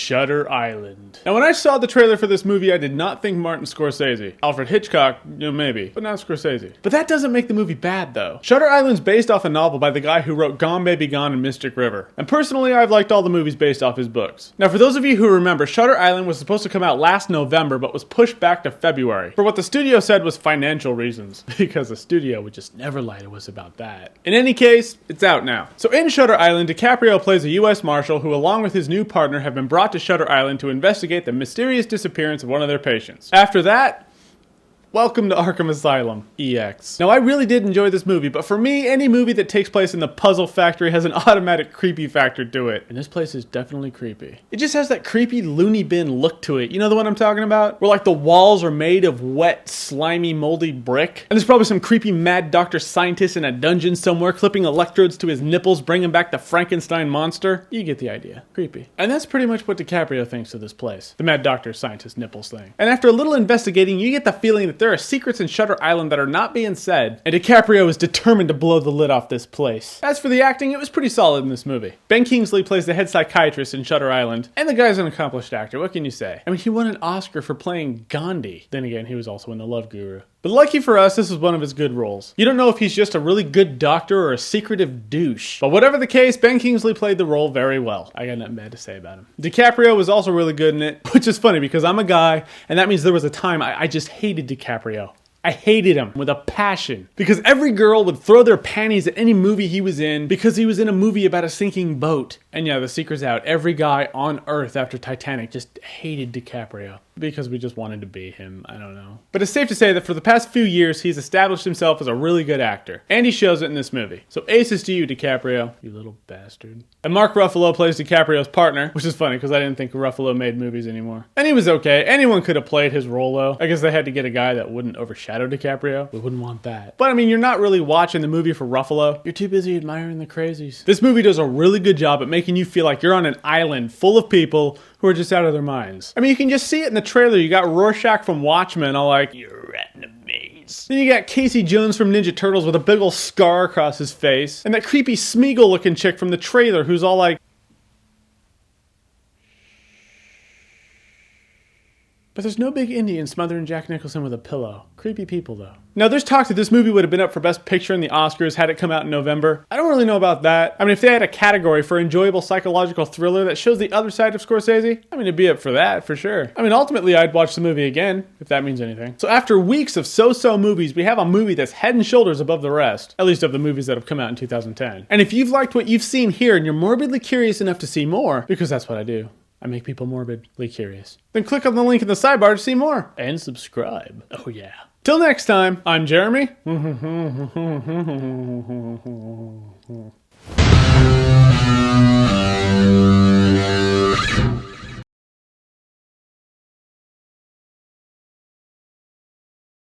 Shutter Island. Now when I saw the trailer for this movie, I did not think Martin Scorsese. Alfred Hitchcock, maybe, but not Scorsese. But that doesn't make the movie bad though. Shutter Island's based off a novel by the guy who wrote Gone Baby Gone and Mystic River. And personally, I've liked all the movies based off his books. Now for those of you who remember, Shutter Island was supposed to come out last November, but was pushed back to February. For what the studio said was financial reasons. Because the studio would just never lie to us about that. In any case, it's out now. So in Shutter Island, DiCaprio plays a US Marshal who, along with his new partner, have been brought to Shutter Island to investigate the mysterious disappearance of one of their patients. After that, welcome to Arkham Asylum, EX. Now I really did enjoy this movie, but for me, any movie that takes place in the puzzle factory has an automatic creepy factor to it. And this place is definitely creepy. It just has that creepy loony bin look to it. You know the one I'm talking about? Where like the walls are made of wet, slimy, moldy brick. And there's probably some creepy mad doctor scientist in a dungeon somewhere clipping electrodes to his nipples, bringing back the Frankenstein monster. You get the idea. Creepy. And that's pretty much what DiCaprio thinks of this place. The mad doctor scientist nipples thing. And after a little investigating, you get the feeling that there are secrets in Shutter Island that are not being said, and DiCaprio is determined to blow the lid off this place. As for the acting, it was pretty solid in this movie. Ben Kingsley plays the head psychiatrist in Shutter Island, and the guy's an accomplished actor, what can you say? I mean, he won an Oscar for playing Gandhi. Then again, he was also in The Love Guru. But lucky for us, this is one of his good roles. You don't know if he's just a really good doctor or a secretive douche. But whatever the case, Ben Kingsley played the role very well. I got nothing bad to say about him. DiCaprio was also really good in it, which is funny because I'm a guy, and that means there was a time I just hated DiCaprio. I hated him with a passion because every girl would throw their panties at any movie he was in because he was in a movie about a sinking boat. And yeah, the secret's out. Every guy on Earth after Titanic just hated DiCaprio because we just wanted to be him. I don't know. But it's safe to say that for the past few years, he's established himself as a really good actor. And he shows it in this movie. So aces to you, DiCaprio, you little bastard. And Mark Ruffalo plays DiCaprio's partner, which is funny because I didn't think Ruffalo made movies anymore. And he was okay. Anyone could have played his role though. I guess they had to get a guy that wouldn't overshadow DiCaprio. We wouldn't want that. But I mean, you're not really watching the movie for Ruffalo. You're too busy admiring the crazies. This movie does a really good job at making you feel like you're on an island full of people who are just out of their minds. I mean, you can just see it in the trailer. You got Rorschach from Watchmen all like, you're rat in a maze. Then you got Casey Jones from Ninja Turtles with a big ol' scar across his face. And that creepy Smeagol looking chick from the trailer who's all like, but there's no big Indian smothering Jack Nicholson with a pillow. Creepy people, though. Now, there's talk that this movie would have been up for Best Picture in the Oscars had it come out in November. I don't really know about that. I mean, if they had a category for enjoyable psychological thriller that shows the other side of Scorsese, I mean, it'd be up for that, for sure. I mean, ultimately, I'd watch the movie again, if that means anything. So after weeks of so-so movies, we have a movie that's head and shoulders above the rest, at least of the movies that have come out in 2010. And if you've liked what you've seen here and you're morbidly curious enough to see more, because that's what I do, I make people morbidly curious, then click on the link in the sidebar to see more. And subscribe. Oh yeah. Till next time, I'm Jeremy.